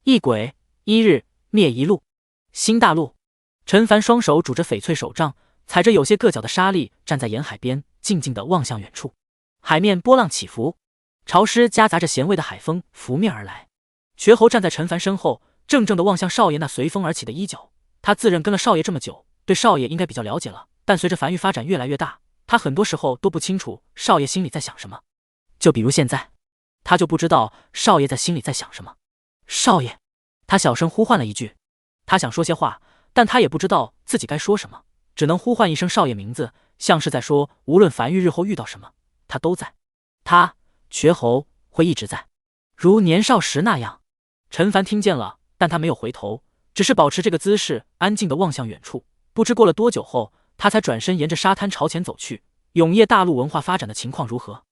一鬼一日灭一路。新大陆，陈凡双手拄着翡翠手杖，踩着有些硌脚的沙砾，站在沿海边，静静地望向远处。海面波浪起伏，潮湿夹杂着咸味的海风拂面而来。瘸猴站在陈凡身后，怔怔地望向少爷那随风而起的衣角。他自认跟了少爷这么久，对少爷应该比较了解了，但随着梵域发展越来越大，他很多时候都不清楚少爷心里在想什么。就比如现在，他就不知道少爷在心里在想什么。少爷，他小声呼唤了一句。他想说些话，但他也不知道自己该说什么，只能呼唤一声少爷名字，像是在说无论梵域日后遇到什么，他都在。他，瘸猴，会一直在，如年少时那样。陈凡听见了，但他没有回头，只是保持这个姿势，安静地望向远处。不知过了多久后，他才转身沿着沙滩朝前走去。永业大陆文化发展的情况如何？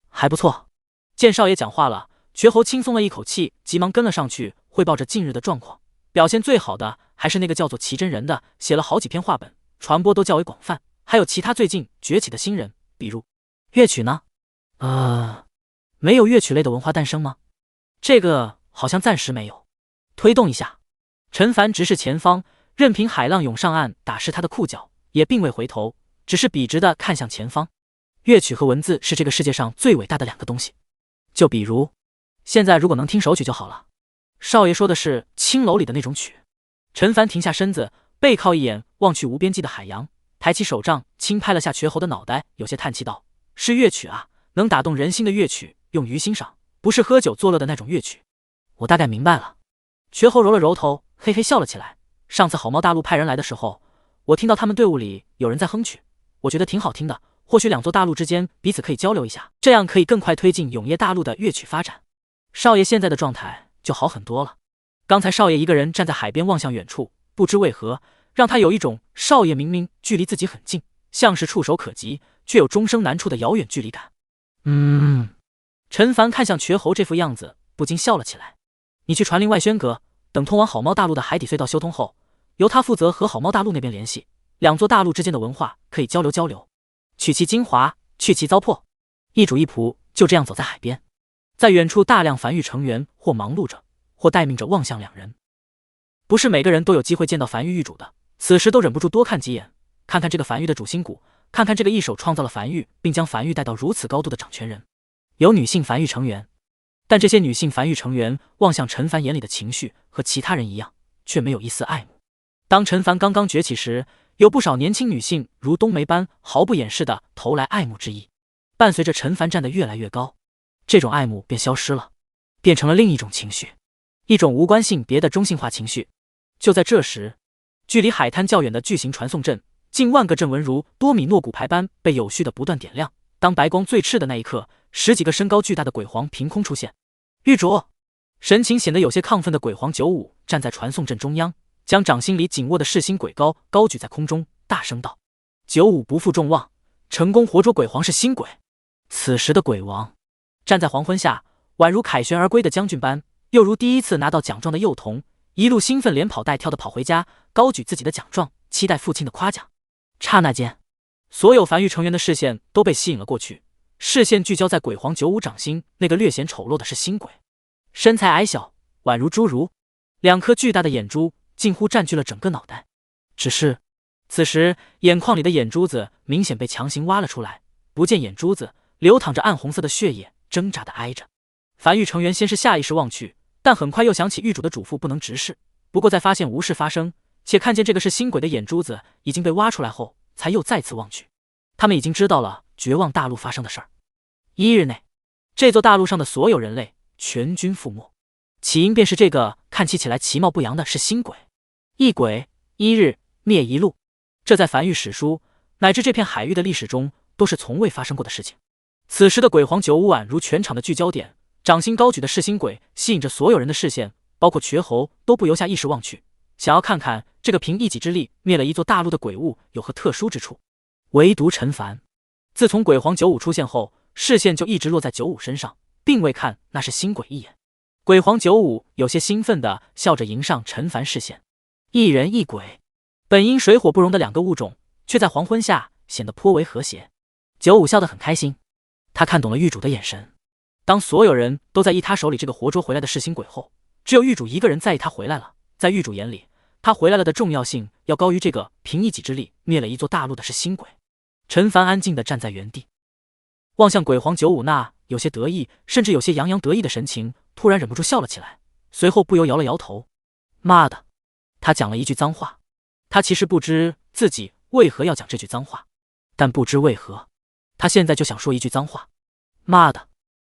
还不错。见少爷讲话了，瘸猴轻松了一口气，急忙跟了上去，汇报着近日的状况。表现最好的还是那个叫做齐真人的，写了好几篇话本，传播都较为广泛。还有其他最近崛起的新人，比如乐曲呢？没有乐曲类的文化诞生吗？这个好像暂时没有。推动一下。陈凡直视前方，任凭海浪涌上岸打湿他的裤脚，也并未回头，只是笔直地看向前方。乐曲和文字是这个世界上最伟大的两个东西。就比如，现在如果能听首曲就好了。少爷说的是青楼里的那种曲。陈凡停下身子，背靠一眼望去无边际的海洋，抬起手杖轻拍了下瘸猴的脑袋，有些叹气道：是乐曲啊，能打动人心的乐曲，用于欣赏，不是喝酒作乐的那种乐曲。我大概明白了。瘸猴揉了揉头，嘿嘿笑了起来。上次好猫大陆派人来的时候，我听到他们队伍里有人在哼曲，我觉得挺好听的，或许两座大陆之间彼此可以交流一下，这样可以更快推进永业大陆的乐曲发展。少爷现在的状态就好很多了。刚才少爷一个人站在海边望向远处，不知为何让他有一种少爷明明距离自己很近，像是触手可及，却有终生难处的遥远距离感。陈凡看向瘸猴这副样子，不禁笑了起来。你去传令外宣阁，等通往好猫大陆的海底隧道修通后，由他负责和好猫大陆那边联系，两座大陆之间的文化可以交流交流，取其精华，去其糟粕。一主一仆就这样走在海边，在远处大量梵域成员或忙碌着，或待命着望向两人。不是每个人都有机会见到梵域域主的，此时都忍不住多看几眼，看看这个梵域的主心骨，看看这个一手创造了梵域并将梵域带到如此高度的掌权人。有女性梵域成员，但这些女性梵域成员望向陈凡眼里的情绪和其他人一样，却没有一丝爱慕。当陈凡刚刚崛起时，有不少年轻女性如冬梅般毫不掩饰地投来爱慕之意。伴随着陈凡站得越来越高，这种爱慕便消失了，变成了另一种情绪，一种无关性别的中性化情绪。就在这时，距离海滩较远的巨型传送阵，近万个阵纹如多米诺骨牌般被有序地不断点亮。当白光最炽的那一刻，十几个身高巨大的鬼皇凭空出现。狱主，神情显得有些亢奋的鬼皇95站在传送阵中央，将掌心里紧握的噬心鬼高举在空中，大声道：95不负众望，成功活捉鬼皇噬心鬼。此时的鬼王站在黄昏下，宛如凯旋而归的将军般，又如第一次拿到奖状的幼童，一路兴奋连跑带跳地跑回家，高举自己的奖状，期待父亲的夸奖。刹那间，所有梵域成员的视线都被吸引了过去，视线聚焦在鬼皇95掌心那个略显丑陋的噬心鬼。身材矮小，宛如侏儒，两颗巨大的眼珠近乎占据了整个脑袋。只是此时眼眶里的眼珠子明显被强行挖了出来，不见眼珠子，流淌着暗红色的血液，挣扎地挨着。梵域成员先是下意识望去，但很快又想起狱主的嘱咐不能直视。不过在发现无事发生，且看见这个是心鬼的眼珠子已经被挖出来后，才又再次望去。他们已经知道了绝望大陆发生的事儿。1日内，这座大陆上的所有人类全军覆没，起因便是这个看起来其貌不扬的是心鬼。一鬼1日灭一路，这在梵域史书乃至这片海域的历史中都是从未发生过的事情。此时的鬼皇95宛如全场的聚焦点，掌心高举的噬心鬼吸引着所有人的视线，包括瘸猴都不由下意识望去，想要看看这个凭一己之力灭了一座大陆的鬼物有何特殊之处。唯独陈凡，自从鬼皇95出现后，视线就一直落在95身上，并未看那是心鬼一眼。鬼皇95有些兴奋地笑着迎上陈凡视线。一人一鬼，本应水火不容的两个物种，却在黄昏下显得颇为和谐。95笑得很开心，他看懂了狱主的眼神。当所有人都在意他手里这个活捉回来的噬心鬼后，只有狱主一个人在意他回来了，在狱主眼里，他回来了的重要性要高于这个凭一己之力灭了一座大陆的是新鬼。陈凡安静地站在原地，望向鬼皇九五那有些得意，甚至有些洋洋得意的神情，突然忍不住笑了起来，随后不由摇了摇头。妈的！他讲了一句脏话。他其实不知自己为何要讲这句脏话，但不知为何，他现在就想说一句脏话。妈的！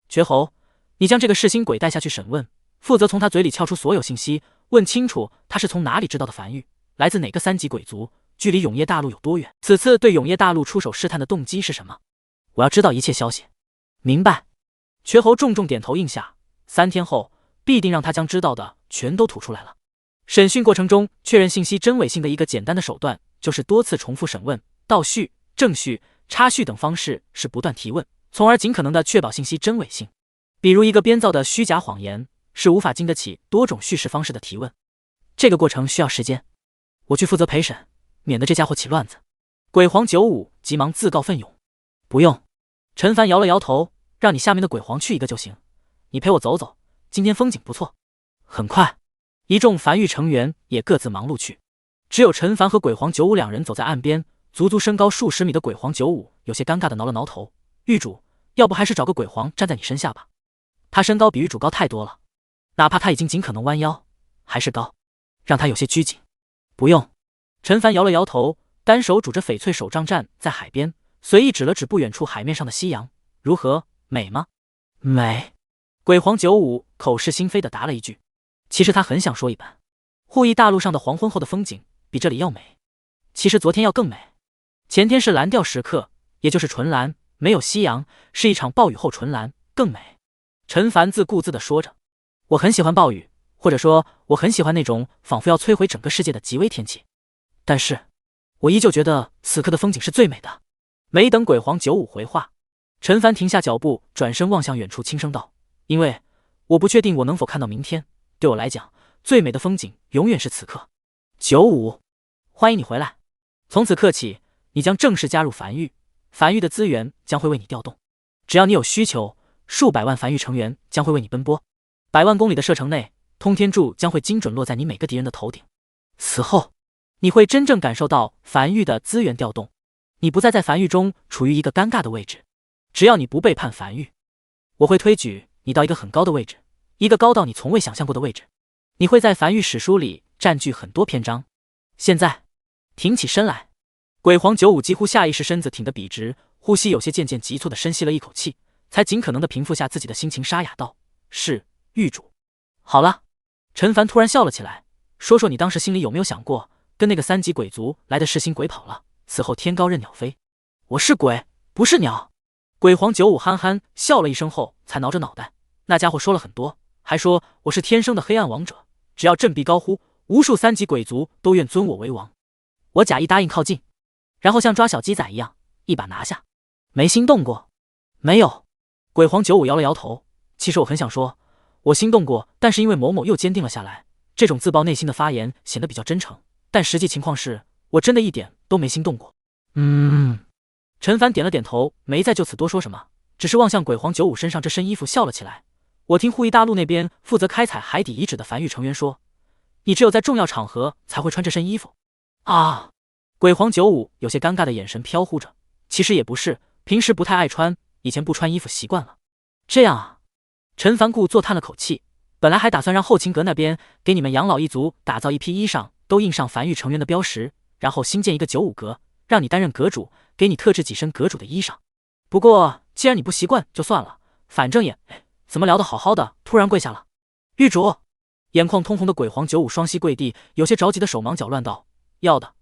绝猴，你将这个弑星鬼带下去审问，负责从他嘴里撬出所有信息，问清楚他是从哪里知道的梵玉，来自哪个3级鬼族，距离永夜大陆有多远，此次对永夜大陆出手试探的动机是什么？我要知道一切消息。明白。绝猴重重点头应下，3天后必定让他将知道的全都吐出来了。审讯过程中确认信息真伪性的一个简单的手段，就是多次重复审问，倒叙、正叙、插叙等方式是不断提问，从而尽可能的确保信息真伪性。比如一个编造的虚假谎言是无法经得起多种叙事方式的提问，这个过程需要时间。我去负责陪审，免得这家伙起乱子。鬼皇95急忙自告奋勇。不用。陈凡摇了摇头，让你下面的鬼皇去一个就行，你陪我走走，今天风景不错。很快一众梵域成员也各自忙碌去，只有陈凡和鬼皇95两人走在岸边。足足身高数十米的鬼皇95有些尴尬的挠了挠头，狱主，要不还是找个鬼皇站在你身下吧，他身高比狱主高太多了，哪怕他已经尽可能弯腰，还是高，让他有些拘谨。不用。陈凡摇了摇头，单手拄着翡翠手杖站在海边，随意指了指不远处海面上的夕阳，如何，美吗？美。鬼皇95口是心非的答了一句，其实他很想说一版，护翼大陆上的黄昏后的风景比这里要美，其实昨天要更美。前天是蓝调时刻，也就是纯蓝，没有夕阳，是一场暴雨后纯蓝，更美。陈凡自顾自地说着，我很喜欢暴雨，或者说我很喜欢那种仿佛要摧毁整个世界的极危天气，但是我依旧觉得此刻的风景是最美的。没等鬼皇95回话，陈凡停下脚步，转身望向远处，轻声道，因为我不确定我能否看到明天，对我来讲最美的风景永远是此刻。95，欢迎你回来，从此刻起你将正式加入梵域，梵域的资源将会为你调动，只要你有需求，数百万梵域成员将会为你奔波，100万公里的射程内，通天柱将会精准落在你每个敌人的头顶。此后你会真正感受到梵域的资源调动，你不再在梵域中处于一个尴尬的位置，只要你不背叛梵域，我会推举你到一个很高的位置，一个高到你从未想象过的位置，你会在梵域史书里占据很多篇章。现在挺起身来。鬼皇95几乎下意识身子挺得笔直，呼吸有些渐渐急促的深吸了一口气，才尽可能的平复下自己的心情，沙哑道，是狱主。好了。陈凡突然笑了起来，说说你当时心里有没有想过，跟那个3级鬼族来的弑星鬼跑了，此后天高任鸟飞。我是鬼，不是鸟。鬼皇95憨憨笑了一声后才挠着脑袋，那家伙说了很多，还说我是天生的黑暗王者，只要振臂高呼，无数3级鬼族都愿尊我为王。我假意答应靠近，然后像抓小鸡仔一样一把拿下。没心动过？没有。鬼皇95摇了摇头，其实我很想说我心动过，但是因为某某又坚定了下来，这种自曝内心的发言显得比较真诚，但实际情况是我真的一点都没心动过。陈凡点了点头，没再就此多说什么，只是望向鬼皇95身上这身衣服笑了起来。我听护翼大陆那边负责开采海底遗址的梵域成员说，你只有在重要场合才会穿这身衣服。啊！鬼皇95有些尴尬的眼神飘忽着，其实也不是，平时不太爱穿，以前不穿衣服习惯了。这样啊。陈凡故作叹了口气，本来还打算让后勤阁那边给你们养老一族打造一批衣裳，都印上梵域成员的标识，然后新建一个95阁，让你担任阁主，给你特制几身阁主的衣裳。不过既然你不习惯就算了，反正也怎么聊得好好的突然跪下了。狱主！眼眶通红的鬼皇95双膝跪地，有些着急的手忙脚乱道，要的，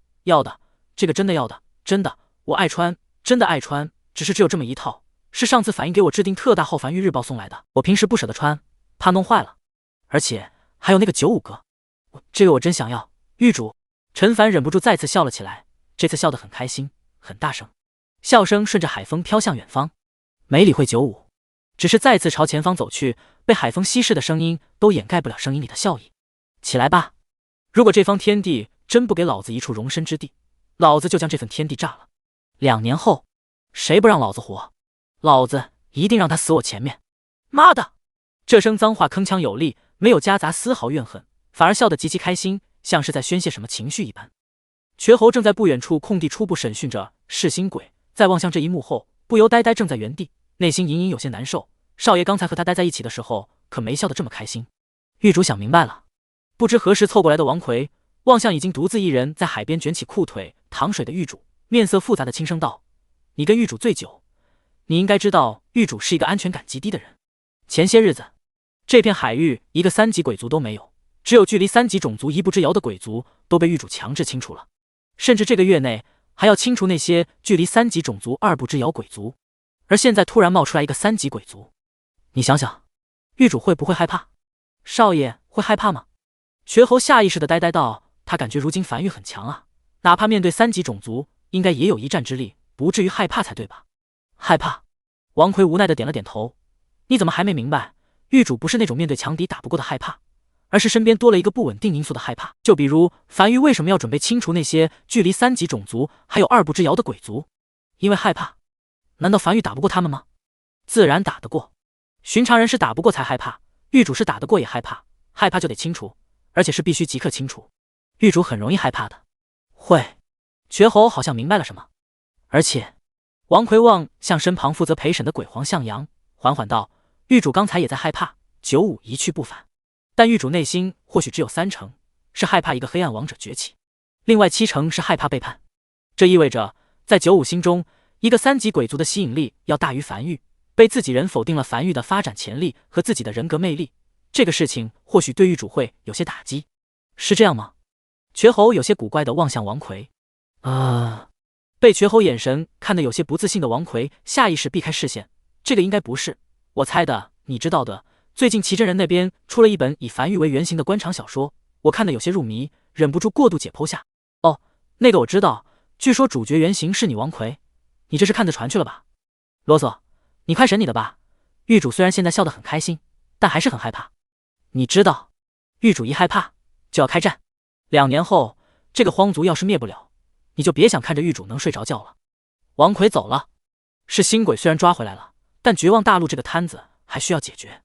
这个真的要的，真的，我爱穿，真的爱穿，只有这么一套，是上次反映给我制定特大号梵域日报送来的，我平时不舍得穿，怕弄坏了，而且还有那个95阁，这个我真想要。狱主！陈凡忍不住再次笑了起来，这次笑得很开心，很大声，笑声顺着海风飘向远方。没理会95，只是再次朝前方走去，被海风稀释的声音都掩盖不了声音里的笑意。起来吧，如果这方天地真不给老子一处容身之地，老子就将这份天地炸了。2年后，谁不让老子活，老子一定让他死我前面。妈的！这声脏话铿锵有力，没有夹杂丝毫怨恨，反而笑得极其开心，像是在宣泄什么情绪一般。瘸猴正在不远处空地初步审讯着噬心鬼，在望向这一幕后，不由呆呆怔在原地，内心隐隐有些难受。少爷刚才和他待在一起的时候，可没笑得这么开心。狱主想明白了，不知何时凑过来的王奎望向已经独自一人在海边卷起裤腿淌水的狱主，面色复杂的轻声道：“你跟狱主醉酒，你应该知道狱主是一个安全感极低的人。前些日子，这片海域一个3级鬼族都没有，只有距离3级种族一步之遥的鬼族都被狱主强制清除了，甚至这个月内还要清除那些距离3级种族2步之遥鬼族。而现在突然冒出来一个3级鬼族，你想想，狱主会不会害怕？少爷会害怕吗？”瘸猴下意识的呆呆道：“他感觉如今梵域很强啊，哪怕面对3级种族，应该也有一战之力，不至于害怕才对吧？”害怕？王奎无奈的点了点头。你怎么还没明白？狱主不是那种面对强敌打不过的害怕，而是身边多了一个不稳定因素的害怕。就比如梵域为什么要准备清除那些距离3级种族还有2步之遥的鬼族？因为害怕。难道梵域打不过他们吗？自然打得过。寻常人是打不过才害怕，狱主是打得过也害怕，害怕就得清除，而且是必须即刻清除。狱主很容易害怕的。会。瘸猴好像明白了什么。而且，王奎望向身旁负责陪审的鬼皇向阳，缓缓道：“狱主刚才也在害怕95一去不返，但狱主内心或许只有3成是害怕一个黑暗王者崛起，另外7成是害怕背叛。这意味着，在95心中，一个3级鬼族的吸引力要大于梵域，被自己人否定了梵域的发展潜力和自己的人格魅力。这个事情或许对狱主会有些打击，是这样吗？”瘸猴有些古怪地望向王奎。被瘸猴眼神看得有些不自信的王奎下意识避开视线。这个应该不是，我猜的，你知道的，最近奇真人那边出了一本以梵域为原型的官场小说，我看得有些入迷，忍不住过度解剖下。哦，那个我知道，据说主角原型是你王奎，你这是看着传去了吧？啰嗦，你快审你的吧。狱主虽然现在笑得很开心，但还是很害怕。你知道，狱主一害怕就要开战。2年后，这个荒族要是灭不了，你就别想看着狱主能睡着觉了。王奎走了，是新鬼虽然抓回来了，但绝望大陆这个摊子还需要解决。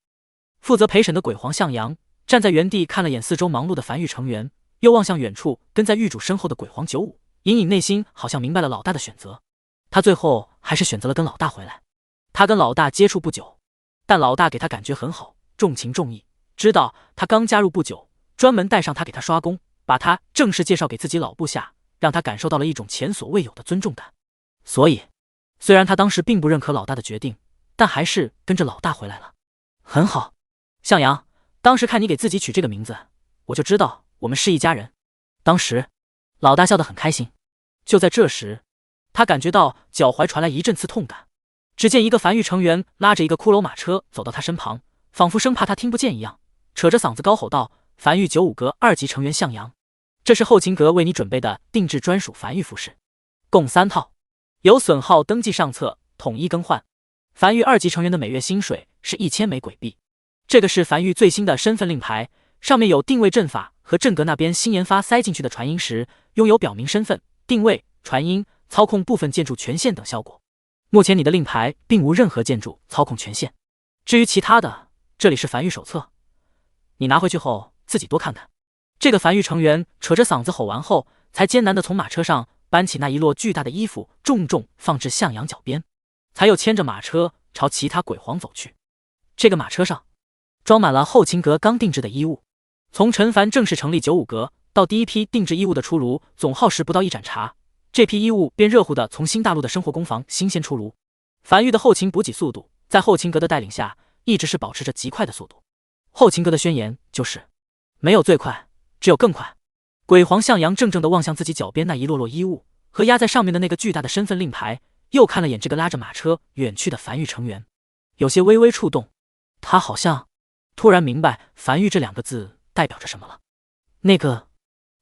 负责陪审的鬼皇向阳站在原地看了眼四周忙碌的梵域成员，又望向远处跟在狱主身后的鬼皇95，隐隐内心好像明白了老大的选择。他最后还是选择了跟老大回来。他跟老大接触不久，但老大给他感觉很好，重情重义，知道他刚加入不久，专门带上他给他刷工，把他正式介绍给自己老部下，让他感受到了一种前所未有的尊重感。所以，虽然他当时并不认可老大的决定，但还是跟着老大回来了。很好，向阳，当时看你给自己取这个名字，我就知道我们是一家人。当时，老大笑得很开心。就在这时，他感觉到脚踝传来一阵刺痛感。只见一个梵域成员拉着一个骷髅马车走到他身旁，仿佛生怕他听不见一样，扯着嗓子高吼道：“梵域95阁2级成员向阳，这是后勤阁为你准备的定制专属梵域服饰，共3套，有损耗登记上册，统一更换。梵域2级成员的每月薪水是1000枚鬼币。这个是梵域最新的身份令牌，上面有定位阵法和阵阁那边新研发塞进去的传音石，拥有表明身份、定位、传音、操控部分建筑权限等效果。目前你的令牌并无任何建筑操控权限。至于其他的，这里是梵域手册，你拿回去后自己多看看。”这个梵域成员扯着嗓子吼完后，才艰难地从马车上搬起那一摞巨大的衣服，重重放至向阳脚边，才又牵着马车朝其他鬼皇走去。这个马车上装满了后勤阁刚定制的衣物，从陈凡正式成立95阁到第一批定制衣物的出炉，总耗时不到1盏茶。这批衣物便热乎的从新大陆的生活工坊新鲜出炉。梵域的后勤补给速度，在后勤阁的带领下，一直是保持着极快的速度。后勤阁的宣言就是：没有最快，只有更快。鬼皇向阳怔怔地望向自己脚边那一摞摞衣物和压在上面的那个巨大的身份令牌，又看了眼这个拉着马车远去的梵域成员，有些微微触动。他好像突然明白梵域这2个字代表着什么了。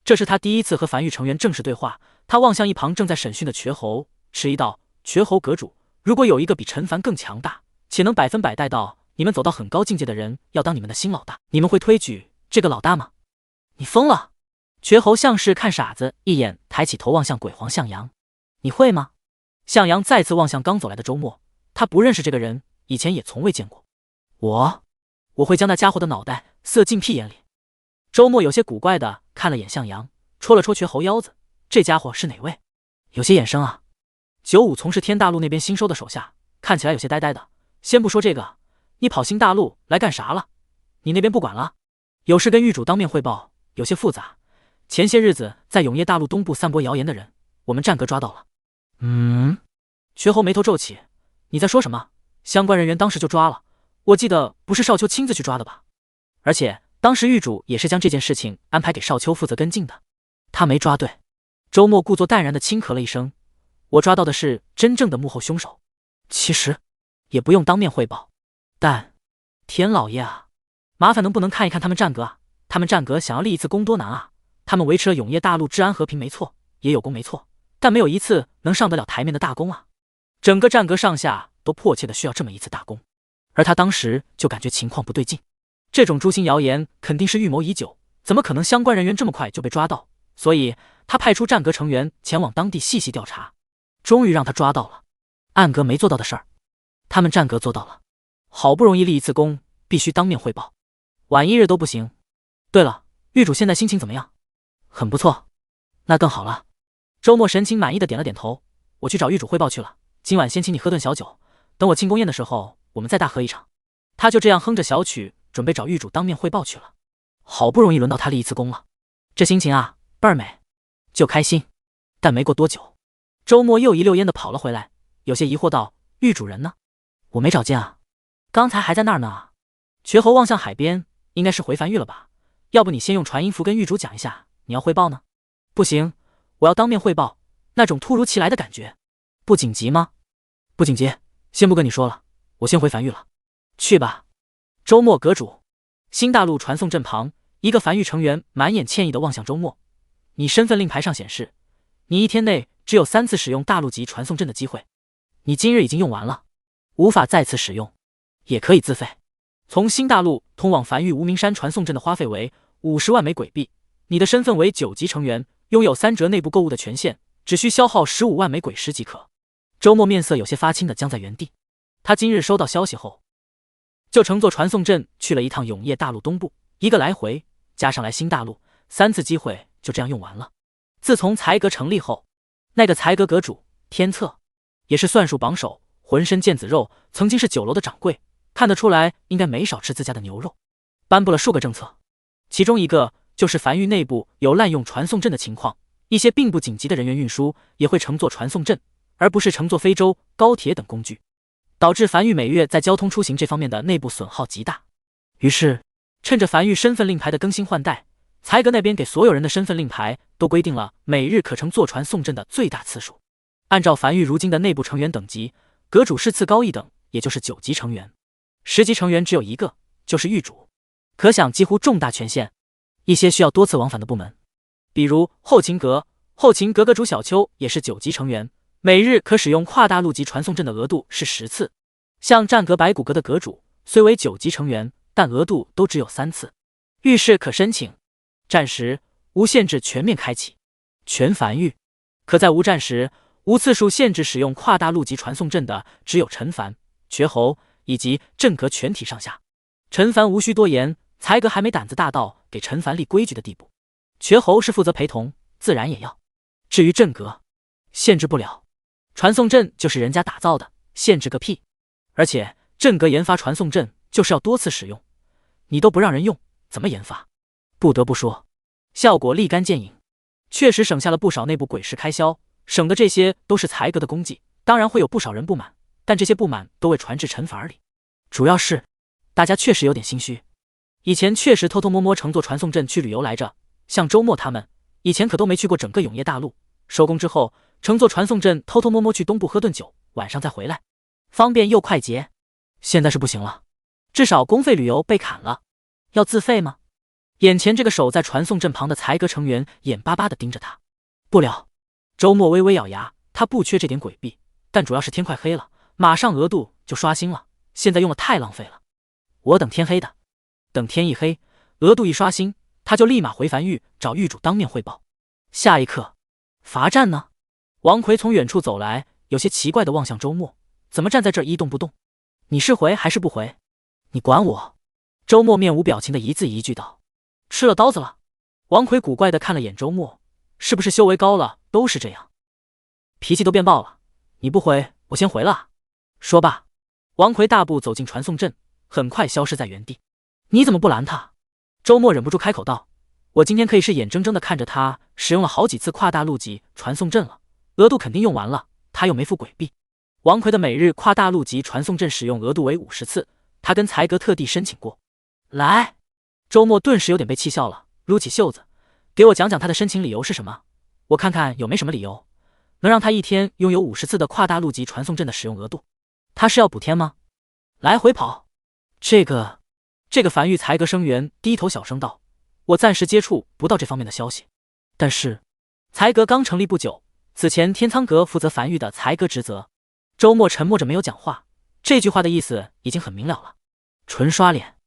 这是他第一次和梵域成员正式对话。他望向一旁正在审讯的瘸猴，迟疑道：“瘸猴阁主，如果有一个比陈凡更强大，且能100%带到你们走到很高境界的人要当你们的新老大，你们会推举这个老大吗？”你疯了！瘸猴像是看傻子一眼，抬起头望向鬼皇向阳。你会吗？向阳再次望向刚走来的周末，他不认识这个人，以前也从未见过。我会将那家伙的脑袋色进屁眼里。周末有些古怪的看了眼向阳，戳了戳瘸猴腰子，这家伙是哪位？有些眼生啊。95从事天大陆那边新收的手下，看起来有些呆呆的。先不说这个，你跑新大陆来干啥了？你那边不管了？有事跟狱主当面汇报，有些复杂。前些日子在永业大陆东部散播谣言的人，我们战阁抓到了。瘸猴眉头皱起，你在说什么？相关人员当时就抓了，我记得不是少秋亲自去抓的吧？而且当时狱主也是将这件事情安排给少秋负责跟进的。他没抓对。周末故作淡然的轻咳了一声，我抓到的是真正的幕后凶手。其实也不用当面汇报，但天老爷啊，麻烦能不能看一看他们战阁啊？他们战阁想要立一次功多难啊！他们维持了永业大陆治安和平没错，也有功没错，但没有一次能上得了台面的大功啊！整个战阁上下都迫切的需要这么一次大功，而他当时就感觉情况不对劲，这种诛心谣言肯定是预谋已久，怎么可能相关人员这么快就被抓到？所以他派出战阁成员前往当地细细调查，终于让他抓到了。暗阁没做到的事儿，他们战阁做到了。好不容易立一次功，必须当面汇报，晚一日都不行。对了，狱主现在心情怎么样？很不错，那更好了。周末神情满意的点了点头，我去找狱主汇报去了。今晚先请你喝顿小酒，等我庆功宴的时候，我们再大喝一场。他就这样哼着小曲，准备找狱主当面汇报去了。好不容易轮到他立一次功了，这心情啊，倍儿美，就开心。但没过多久，周末又一溜烟的跑了回来，有些疑惑道：“狱主人呢？我没找见啊，刚才还在那儿呢。”瘸猴望向海边，应该是回繁狱了吧？要不你先用传音符跟狱主讲一下，你要汇报呢？不行，我要当面汇报，那种突如其来的感觉，不紧急吗？不紧急，先不跟你说了，我先回繁狱了。去吧。周末阁主，新大陆传送阵旁，一个繁狱成员满眼歉意的望向周末，你身份令牌上显示，你一天内只有3次使用大陆级传送阵的机会，你今日已经用完了，无法再次使用，也可以自费。从新大陆通往繁域无名山传送阵的花费为50万枚鬼币，你的身份为9级成员，拥有3折内部购物的权限，只需消耗15万枚鬼石即可。周末面色有些发青的僵在原地，他今日收到消息后，就乘坐传送阵去了一趟永业大陆东部，一个来回加上来新大陆，3次机会就这样用完了。自从才阁成立后，那个才阁阁主天策也是算术榜首，浑身腱子肉，曾经是酒楼的掌柜，看得出来应该没少吃自家的牛肉。颁布了数个政策，其中一个就是繁域内部有滥用传送阵的情况，一些并不紧急的人员运输也会乘坐传送阵，而不是乘坐非洲、高铁等工具，导致繁域每月在交通出行这方面的内部损耗极大。于是趁着繁域身份令牌的更新换代，才阁那边给所有人的身份令牌都规定了每日可乘坐传送阵的最大次数。按照繁域如今的内部成员等级，阁主是次高一等，也就是9级成员，10级成员只有一个，就是狱主，可想几乎重大权限。一些需要多次往返的部门，比如后勤阁阁主小丘也是9级成员，每日可使用跨大陆级传送阵的额度是10次。像战阁白骨阁的阁主虽为9级成员，但额度都只有3次。狱士可申请战时无限制全面开启，全繁域可在无战时无次数限制使用跨大陆级传送阵的只有陈凡、瘸猴以及阵阁全体上下。陈凡无需多言，才阁还没胆子大到给陈凡立规矩的地步。瘸猴是负责陪同，自然也要。至于阵阁，限制不了，传送阵就是人家打造的，限制个屁！而且阵阁研发传送阵就是要多次使用，你都不让人用，怎么研发？不得不说，效果立竿见影，确实省下了不少内部鬼石开销，省的这些都是才阁的功绩。当然会有不少人不满，但这些不满都未传至陈凡耳里。主要是大家确实有点心虚，以前确实偷偷摸摸乘坐传送阵去旅游来着，像周末他们以前可都没去过整个永业大陆，收工之后乘坐传送阵偷偷摸摸去东部喝顿酒，晚上再回来，方便又快捷。现在是不行了，至少公费旅游被砍了，要自费吗？眼前这个守在传送阵旁的才阁成员眼巴巴地盯着他。不了，周末微微咬牙，他不缺这点鬼币，但主要是天快黑了，马上额度就刷新了，现在用了太浪费了。我等天黑的，等天一黑，额度一刷新，他就立马回繁域找狱主当面汇报。下一刻，罚站呢？王奎从远处走来，有些奇怪地望向周末，怎么站在这儿一动不动？你是回还是不回？你管我？周末面无表情的一字一句道：“吃了刀子了。”王奎古怪的看了眼周末，是不是修为高了都是这样，脾气都变爆了？你不回，我先回了啊。说罢，王奎大步走进传送阵，很快消失在原地。你怎么不拦他？周末忍不住开口道：“我今天可以是眼睁睁的看着他使用了好几次跨大陆级传送阵了，额度肯定用完了，他又没付鬼币。”王奎的每日跨大陆级传送阵使用额度为50次，他跟才哥特地申请过。来，周末顿时有点被气笑了，撸起袖子，给我讲讲他的申请理由是什么，我看看有没什么理由能让他一天拥有50次的跨大陆级传送阵的使用额度。他是要补天吗？来回跑。这个樊玉才阁生员低头小声道：“我暂时接触不到这方面的消息。但是才阁刚成立不久，此前天苍阁负责樊玉的才阁职责。”周末沉默着没有讲话，这句话的意思已经很明了了。纯刷脸。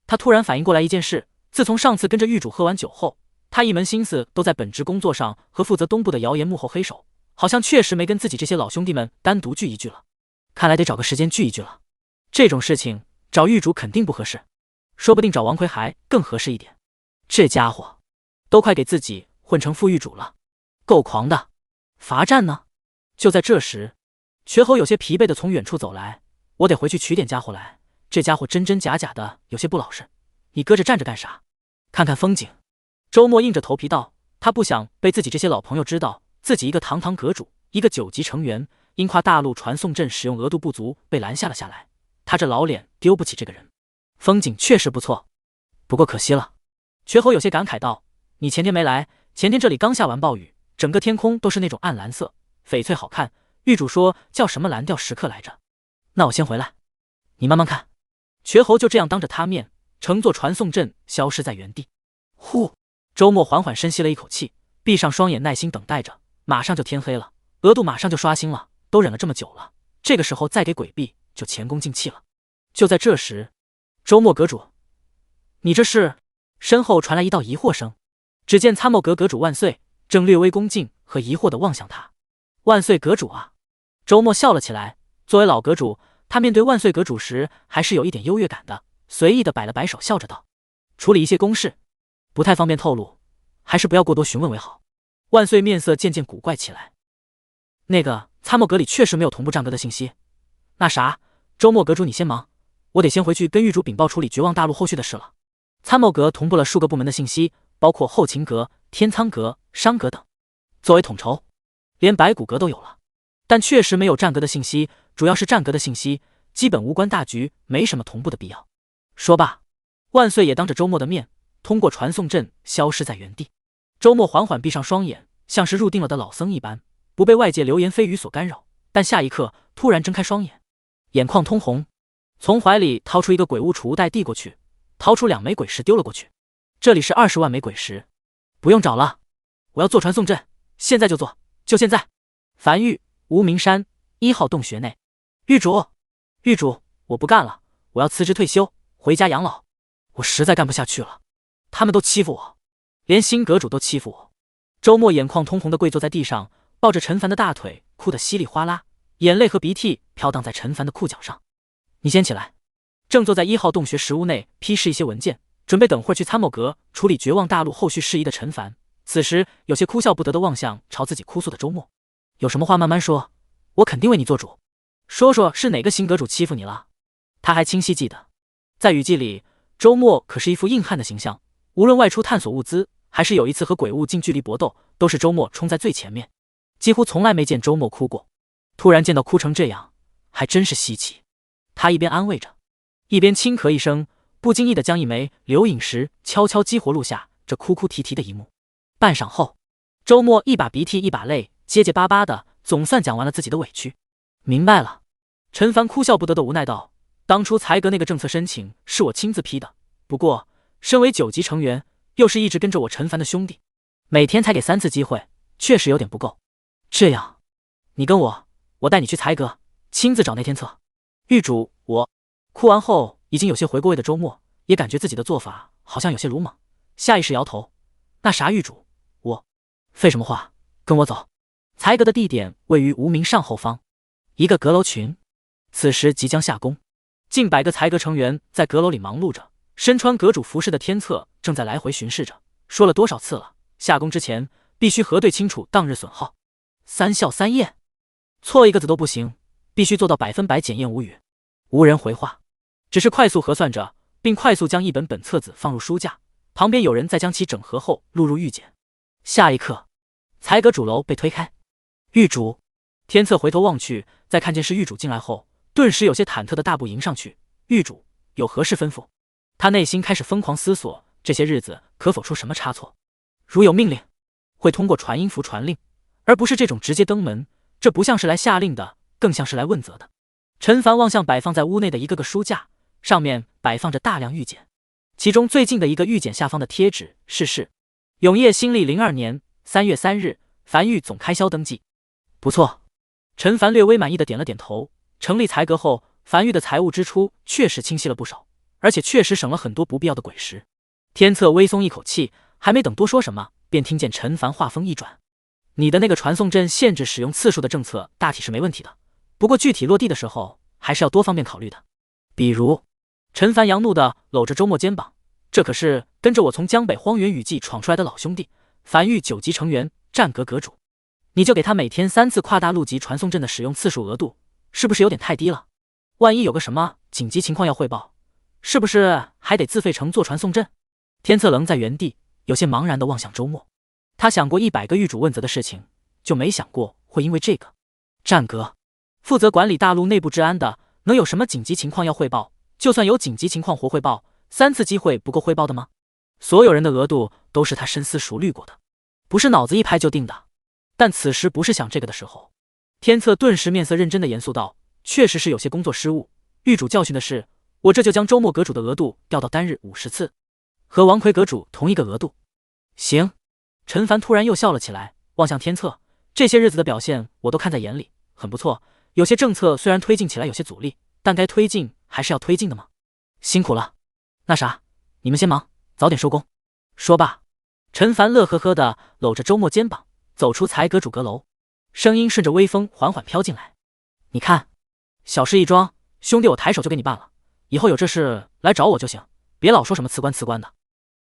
他突然反应过来一件事，自从上次跟着狱主喝完酒后，他一门心思都在本职工作上和负责东部的谣言幕后黑手，好像确实没跟自己这些老兄弟们单独聚一聚了。看来得找个时间聚一聚了。这种事情找狱主肯定不合适，说不定找王奎还更合适一点。这家伙都快给自己混成副狱主了，够狂的。罚站呢？就在这时，瘸猴有些疲惫的从远处走来，我得回去取点家伙来。这家伙真真假假的，有些不老实。你搁着站着干啥？看看风景。周末硬着头皮道，他不想被自己这些老朋友知道，自己一个堂堂阁主，一个9级成员，因跨大陆传送阵使用额度不足被拦下了下来。他这老脸丢不起这个人。风景确实不错，不过可惜了。瘸猴有些感慨道，你前天没来，前天这里刚下完暴雨，整个天空都是那种暗蓝色，翡翠好看。狱主说叫什么蓝调时刻来着。那我先回来，你慢慢看。瘸猴就这样当着他面乘坐传送阵消失在原地。呼，周末缓缓深吸了一口气，闭上双眼耐心等待着。马上就天黑了，额度马上就刷新了，都忍了这么久了，这个时候再给鬼币就前功尽弃了。就在这时，周末阁主，你这是？身后传来一道疑惑声。只见参谋阁阁主万岁正略微恭敬和疑惑地望向他。万岁阁主啊！周末笑了起来。作为老阁主，他面对万岁阁主时还是有一点优越感的，随意的摆了摆手，笑着道：“处理一些公事，不太方便透露，还是不要过多询问为好。”万岁面色渐渐古怪起来。那个参谋阁里确实没有同步战阁的信息。那啥，周末阁主你先忙，我得先回去跟狱主禀报处理绝望大陆后续的事了。参谋阁同步了数个部门的信息，包括后勤阁、天苍阁、商阁等。作为统筹，连白骨阁都有了，但确实没有战阁的信息，主要是战阁的信息基本无关大局，没什么同步的必要。说罢，万岁也当着周末的面通过传送阵消失在原地。周末缓缓闭上双眼，像是入定了的老僧一般，不被外界流言蜚语所干扰，但下一刻突然睁开双眼，眼眶通红，从怀里掏出一个鬼物储物袋递过去，掏出2枚鬼石丢了过去。这里是20万枚鬼石，不用找了，我要做传送阵，现在就做，就现在。樊玉，无名山1号洞穴内。狱主，我不干了，我要辞职退休，回家养老。我实在干不下去了，他们都欺负我，连新阁主都欺负我。周末眼眶通红的跪坐在地上，抱着陈凡的大腿，哭得稀里哗啦，眼泪和鼻涕飘荡在陈凡的裤脚上。你先起来。正坐在1号洞穴石屋内批示一些文件，准备等会儿去参谋阁处理绝望大陆后续事宜的陈凡，此时有些哭笑不得的望向朝自己哭诉的周末。有什么话慢慢说，我肯定为你做主。说说是哪个新阁主欺负你了？他还清晰记得，在雨季里，周末可是一副硬汉的形象，无论外出探索物资，还是有一次和鬼物近距离搏斗，都是周末冲在最前面，几乎从来没见周末哭过。突然见到哭成这样，还真是稀奇。他一边安慰着，一边轻咳一声，不经意地将一枚流影石悄悄激活录下这哭哭啼啼的一幕。半晌后，周末一把鼻涕一把泪，结结巴巴的总算讲完了自己的委屈。明白了。陈凡哭笑不得的无奈道，当初才阁那个政策申请是我亲自批的，不过身为9级成员，又是一直跟着我陈凡的兄弟，每天才给3次机会，确实有点不够。这样，你跟我带你去才阁，亲自找那天策。狱主，我哭完后已经有些回过味的周末，也感觉自己的做法好像有些鲁莽，下意识摇头。那啥，狱主，我废什么话，跟我走。才阁的地点位于无名上后方一个阁楼群，此时即将下工，近100个才阁成员在阁楼里忙碌着，身穿阁主服饰的天策正在来回巡视着，说了多少次了，下工之前必须核对清楚当日损耗。3校3验，错一个字都不行，必须做到100%检验无语。无人回话，只是快速核算着，并快速将一本本册子放入书架，旁边有人在将其整合后录入预检。下一刻，才阁主楼被推开，狱主。天策回头望去，在看见是狱主进来后，顿时有些忐忑的大步迎上去。狱主有何事吩咐？他内心开始疯狂思索，这些日子可否出什么差错？如有命令，会通过传音符传令，而不是这种直接登门。这不像是来下令的，更像是来问责的。陈凡望向摆放在屋内的一个个书架，上面摆放着大量玉简，其中最近的一个玉简下方的贴纸是永业新历02年3月3日凡玉总开销登记。不错，陈凡略微满意的点了点头。成立财阁后，凡玉的财务支出确实清晰了不少，而且确实省了很多不必要的鬼时。天策微松一口气，还没等多说什么，便听见陈凡话锋一转：“你的那个传送阵限制使用次数的政策大体是没问题的，不过具体落地的时候还是要多方面考虑的。比如……”陈凡扬怒的搂着周末肩膀：“这可是跟着我从江北荒原雨季闯出来的老兄弟，凡玉9级成员，战阁阁主，你就给他每天3次跨大陆级传送阵的使用次数额度，是不是有点太低了？万一有个什么紧急情况要汇报，是不是还得自费乘坐传送阵？”天策愣在原地，有些茫然地望向周末。他想过100个狱主问责的事情，就没想过会因为这个。战阁负责管理大陆内部治安的，能有什么紧急情况要汇报？就算有紧急情况活汇报，3次机会不够汇报的吗？所有人的额度都是他深思熟虑过的，不是脑子一拍就定的。但此时不是想这个的时候。天策顿时面色认真的严肃道：“确实是有些工作失误，狱主教训的是，我这就将周末阁主的额度调到单日50次，和王奎阁主同一个额度。”行。陈凡突然又笑了起来，望向天策：“这些日子的表现我都看在眼里，很不错。有些政策虽然推进起来有些阻力，但该推进还是要推进的嘛。辛苦了。那啥，你们先忙，早点收工。”说罢，陈凡乐呵呵的搂着周末肩膀，走出财阁主阁楼，声音顺着微风缓缓飘进来：“你看，小事一桩，兄弟我抬手就给你办了，以后有这事来找我就行，别老说什么辞官的。”